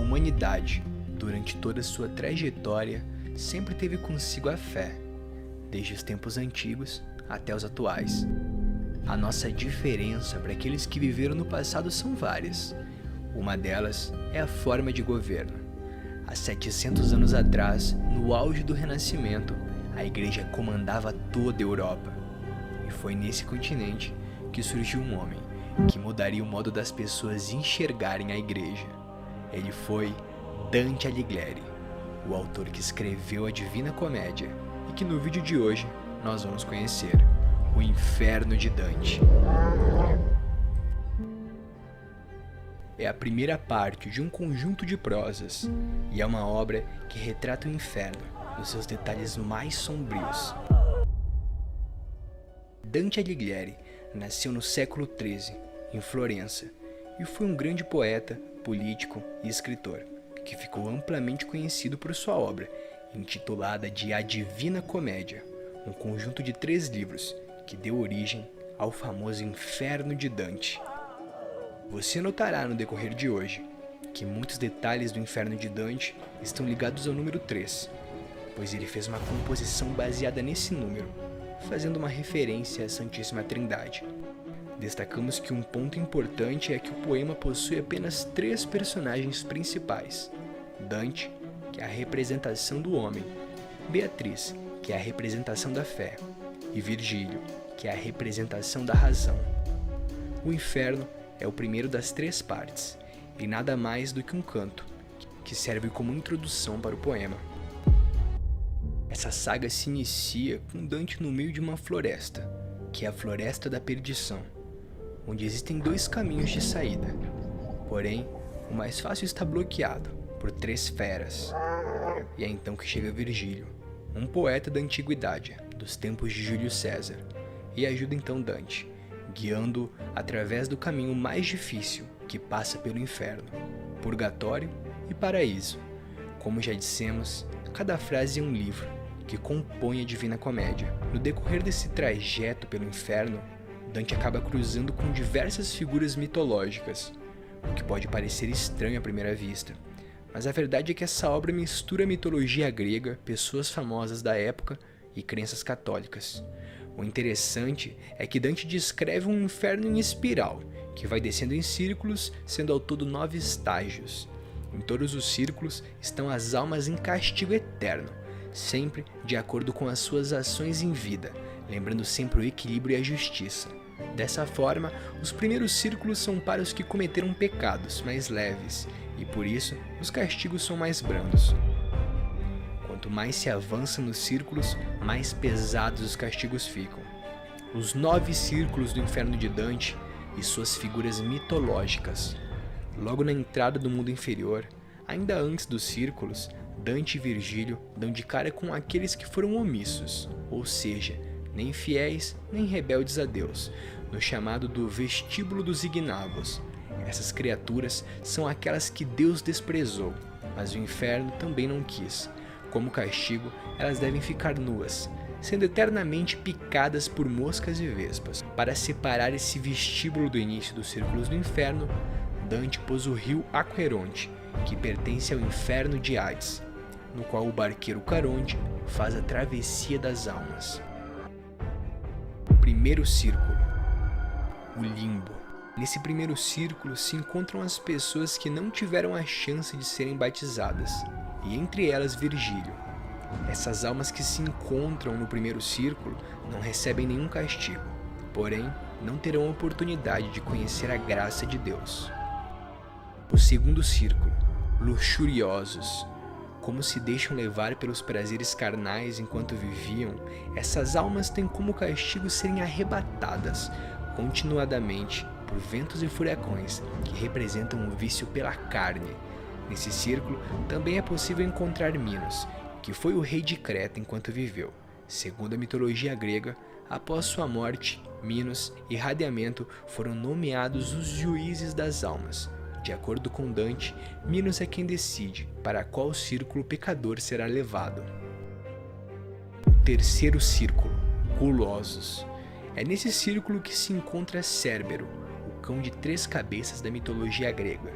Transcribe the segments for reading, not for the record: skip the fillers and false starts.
humanidade, durante toda sua trajetória, sempre teve consigo a fé, desde os tempos antigos até os atuais. A nossa diferença para aqueles que viveram no passado são várias. Uma delas é a forma de governo. Há 700 anos atrás, no auge do Renascimento, a Igreja comandava toda a Europa. E foi nesse continente que surgiu um homem que mudaria o modo das pessoas enxergarem a Igreja. Ele foi Dante Alighieri, o autor que escreveu a Divina Comédia e que no vídeo de hoje nós vamos conhecer o Inferno de Dante. É a primeira parte de um conjunto de prosas e é uma obra que retrata o inferno nos seus detalhes mais sombrios. Dante Alighieri nasceu no século XIII, em Florença, e foi um grande poeta, político e escritor, que ficou amplamente conhecido por sua obra, intitulada de A Divina Comédia, um conjunto de 3 livros que deu origem ao famoso Inferno de Dante. Você notará no decorrer de hoje que muitos detalhes do Inferno de Dante estão ligados ao número 3, pois ele fez uma composição baseada nesse número, fazendo uma referência à Santíssima Trindade. Destacamos que um ponto importante é que o poema possui apenas 3 personagens principais: Dante, que é a representação do homem, Beatriz, que é a representação da fé, e Virgílio, que é a representação da razão. O inferno é o primeiro das 3 partes, e nada mais do que um canto, que serve como introdução para o poema. Essa saga se inicia com Dante no meio de uma floresta, que é a Floresta da Perdição, onde existem 2 caminhos de saída. Porém, o mais fácil está bloqueado por 3 feras. E é então que chega Virgílio, um poeta da antiguidade, dos tempos de Júlio César, e ajuda então Dante, guiando-o através do caminho mais difícil que passa pelo inferno, purgatório e paraíso. Como já dissemos, cada frase é um livro que compõe a Divina Comédia. No decorrer desse trajeto pelo inferno, Dante acaba cruzando com diversas figuras mitológicas, o que pode parecer estranho à primeira vista, mas a verdade é que essa obra mistura mitologia grega, pessoas famosas da época e crenças católicas. O interessante é que Dante descreve um inferno em espiral, que vai descendo em círculos, sendo ao todo 9 estágios. Em todos os círculos estão as almas em castigo eterno, sempre de acordo com as suas ações em vida, lembrando sempre o equilíbrio e a justiça. Dessa forma, os primeiros círculos são para os que cometeram pecados mais leves, e por isso os castigos são mais brandos. Quanto mais se avança nos círculos, mais pesados os castigos ficam. Os 9 círculos do Inferno de Dante e suas figuras mitológicas. Logo na entrada do mundo inferior, ainda antes dos círculos, Dante e Virgílio dão de cara com aqueles que foram omissos, ou seja, nem fiéis nem rebeldes a Deus, no chamado do vestíbulo dos ignavos. Essas criaturas são aquelas que Deus desprezou, mas o inferno também não quis. Como castigo, elas devem ficar nuas, sendo eternamente picadas por moscas e vespas. Para separar esse vestíbulo do início dos círculos do inferno, Dante pôs o rio Aqueronte, que pertence ao inferno de Hades, no qual o barqueiro Caronte faz a travessia das almas. Primeiro círculo, o limbo. Nesse primeiro círculo se encontram as pessoas que não tiveram a chance de serem batizadas, e entre elas Virgílio. Essas almas que se encontram no primeiro círculo não recebem nenhum castigo, porém não terão a oportunidade de conhecer a graça de Deus. O segundo círculo, luxuriosos. Como se deixam levar pelos prazeres carnais enquanto viviam, essas almas têm como castigo serem arrebatadas continuadamente por ventos e furacões que representam o vício pela carne. Nesse círculo também é possível encontrar Minos, que foi o rei de Creta enquanto viveu. Segundo a mitologia grega, após sua morte, Minos e Radiamento foram nomeados os juízes das almas. De acordo com Dante, Minos é quem decide para qual círculo o pecador será levado. Terceiro círculo, gulosos. É nesse círculo que se encontra Cérbero, o cão de 3 cabeças da mitologia grega.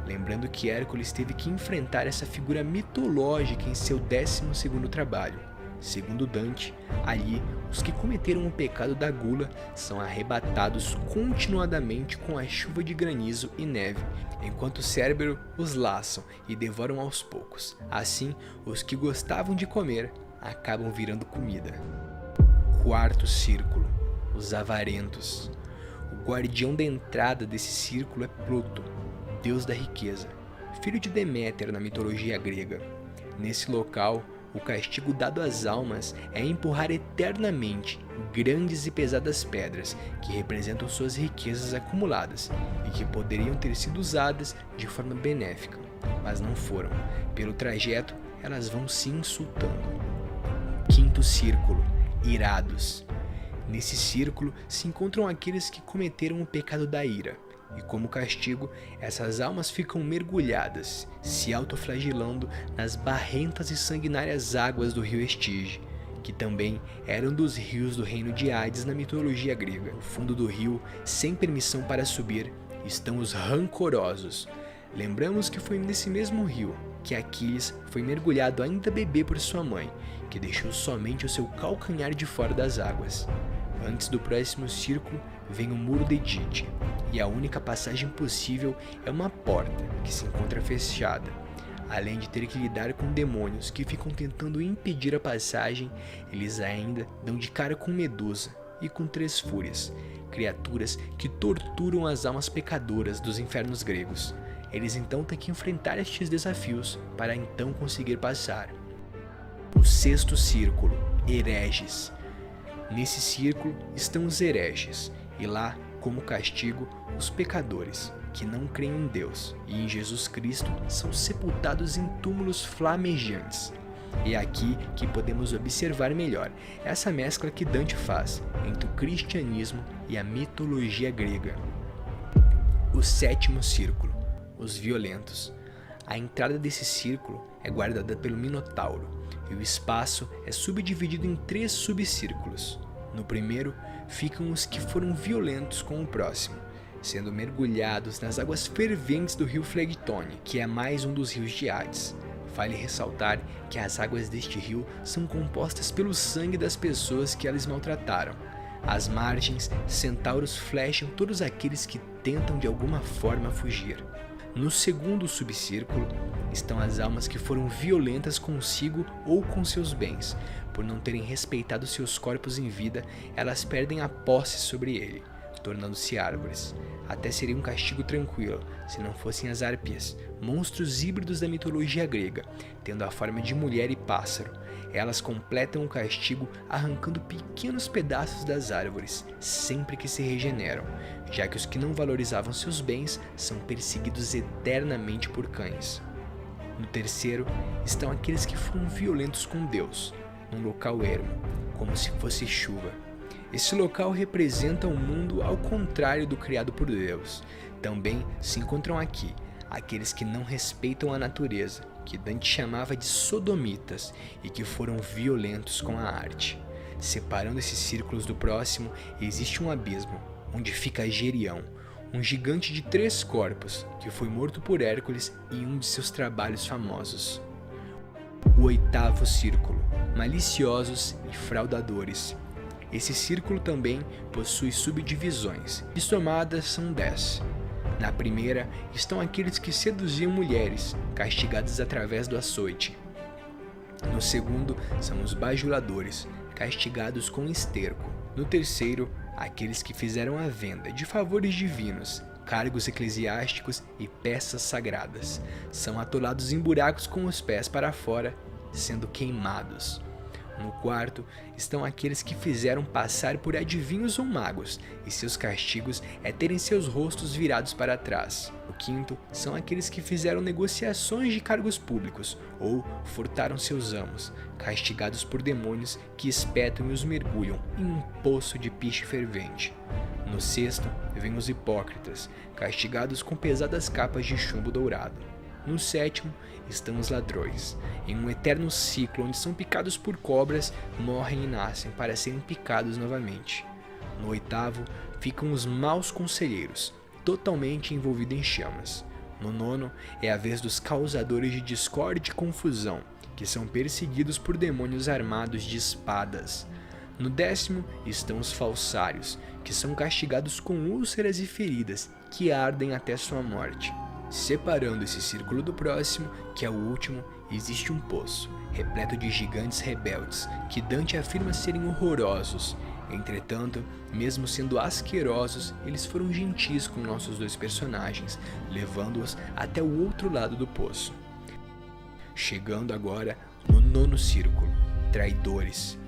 lembrando que Hércules teve que enfrentar essa figura mitológica em seu 12º trabalho. Segundo Dante, ali os que cometeram o pecado da gula são arrebatados continuadamente com a chuva de granizo e neve, enquanto Cérbero os laçam e devoram aos poucos. Assim, os que gostavam de comer acabam virando comida. Quarto círculo, os avarentos. O guardião da entrada desse círculo é Pluto, deus da riqueza, filho de Deméter na mitologia grega. Nesse local, o castigo dado às almas é empurrar eternamente grandes e pesadas pedras que representam suas riquezas acumuladas e que poderiam ter sido usadas de forma benéfica, mas não foram. Pelo trajeto, elas vão se insultando. Quinto círculo, irados. Nesse círculo se encontram aqueles que cometeram o pecado da ira, e como castigo, essas almas ficam mergulhadas, se autoflagelando nas barrentas e sanguinárias águas do rio Estige, que também eram dos rios do reino de Hades na mitologia grega. No fundo do rio, sem permissão para subir, estão os rancorosos. Lembramos que foi nesse mesmo rio que Aquiles foi mergulhado ainda bebê por sua mãe, que deixou somente o seu calcanhar de fora das águas. Antes do próximo círculo vem o Muro de Dite, e a única passagem possível é uma porta que se encontra fechada. Além de ter que lidar com demônios que ficam tentando impedir a passagem, eles ainda dão de cara com Medusa e com 3 fúrias, criaturas que torturam as almas pecadoras dos infernos gregos. Eles então têm que enfrentar estes desafios para então conseguir passar. O sexto círculo, hereges. Nesse círculo estão os hereges, e lá, como castigo, os pecadores, que não creem em Deus e em Jesus Cristo, são sepultados em túmulos flamejantes. É aqui que podemos observar melhor essa mescla que Dante faz entre o cristianismo e a mitologia grega. O sétimo círculo, os violentos. A entrada desse círculo é guardada pelo Minotauro, e o espaço é subdividido em 3 subcírculos. No primeiro, ficam os que foram violentos com o próximo, sendo mergulhados nas águas ferventes do rio Flegtone, que é mais um dos rios de Hades. Vale ressaltar que as águas deste rio são compostas pelo sangue das pessoas que elas maltrataram. Às margens, centauros flecham todos aqueles que tentam de alguma forma fugir. No segundo subcírculo estão as almas que foram violentas consigo ou com seus bens. Por não terem respeitado seus corpos em vida, elas perdem a posse sobre ele, tornando-se árvores. Até seria um castigo tranquilo, se não fossem as Hárpias, monstros híbridos da mitologia grega, tendo a forma de mulher e pássaro. Elas completam o castigo arrancando pequenos pedaços das árvores, sempre que se regeneram, já que os que não valorizavam seus bens são perseguidos eternamente por cães. No terceiro, estão aqueles que foram violentos com Deus, num local ermo, como se fosse chuva. Esse local representa um mundo ao contrário do criado por Deus. Também se encontram aqui aqueles que não respeitam a natureza, que Dante chamava de sodomitas e que foram violentos com a arte. Separando esses círculos do próximo, existe um abismo, onde fica Gerião, um gigante de 3 corpos, que foi morto por Hércules em um de seus trabalhos famosos. O oitavo círculo, maliciosos e fraudadores. Esse círculo também possui subdivisões, e somadas são 10. Na primeira estão aqueles que seduziam mulheres, castigados através do açoite. No segundo são os bajuladores, castigados com esterco. No terceiro, aqueles que fizeram a venda de favores divinos, cargos eclesiásticos e peças sagradas. São atolados em buracos com os pés para fora, sendo queimados. No quarto estão aqueles que fizeram passar por adivinhos ou magos, e seus castigos é terem seus rostos virados para trás. No quinto são aqueles que fizeram negociações de cargos públicos ou furtaram seus amos, castigados por demônios que espetam e os mergulham em um poço de piche fervente. No sexto vêm os hipócritas, castigados com pesadas capas de chumbo dourado. No sétimo estão os ladrões, em um eterno ciclo onde são picados por cobras, morrem e nascem para serem picados novamente. No oitavo ficam os maus conselheiros, totalmente envolvidos em chamas. No nono é a vez dos causadores de discórdia e confusão, que são perseguidos por demônios armados de espadas. No 10º estão os falsários, que são castigados com úlceras e feridas que ardem até sua morte. Separando esse círculo do próximo, que é o último, existe um poço, repleto de gigantes rebeldes, que Dante afirma serem horrorosos. Entretanto, mesmo sendo asquerosos, eles foram gentis com nossos dois personagens, levando-os até o outro lado do poço. Chegando agora no 9º círculo, traidores.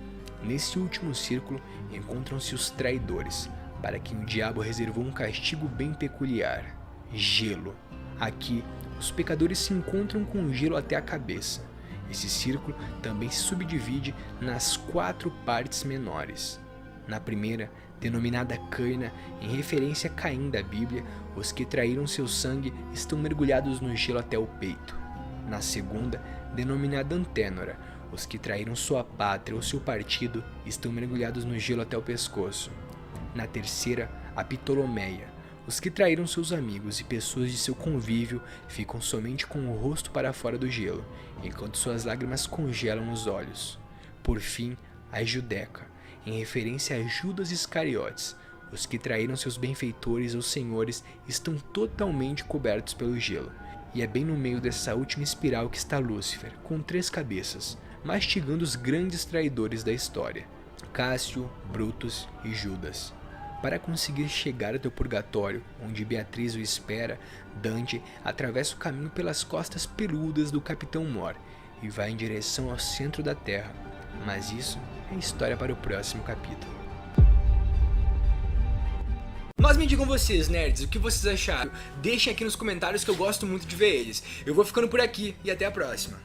Nesse último círculo encontram-se os traidores, para quem o diabo reservou um castigo bem peculiar: gelo. Aqui, os pecadores se encontram com gelo até a cabeça. Esse círculo também se subdivide nas 4 partes menores. Na primeira, denominada Caina, em referência a Caim da Bíblia, os que traíram seu sangue estão mergulhados no gelo até o peito. Na segunda, denominada Antênora, os que traíram sua pátria ou seu partido estão mergulhados no gelo até o pescoço. Na terceira, a Ptolomeia, os que traíram seus amigos e pessoas de seu convívio ficam somente com o rosto para fora do gelo, enquanto suas lágrimas congelam os olhos. Por fim, a Judeca, em referência a Judas Iscariotes, os que traíram seus benfeitores ou senhores estão totalmente cobertos pelo gelo. E é bem no meio dessa última espiral que está Lúcifer, com 3 cabeças, mastigando os grandes traidores da história: Cássio, Brutus e Judas. Para conseguir chegar até o purgatório, onde Beatriz o espera, Dante atravessa o caminho pelas costas peludas do Capitão Mor e vai em direção ao centro da Terra. Mas isso é história para o próximo capítulo. Mas me digam vocês, nerds, o que vocês acharam? Deixem aqui nos comentários que eu gosto muito de ver eles. Eu vou ficando por aqui e até a próxima.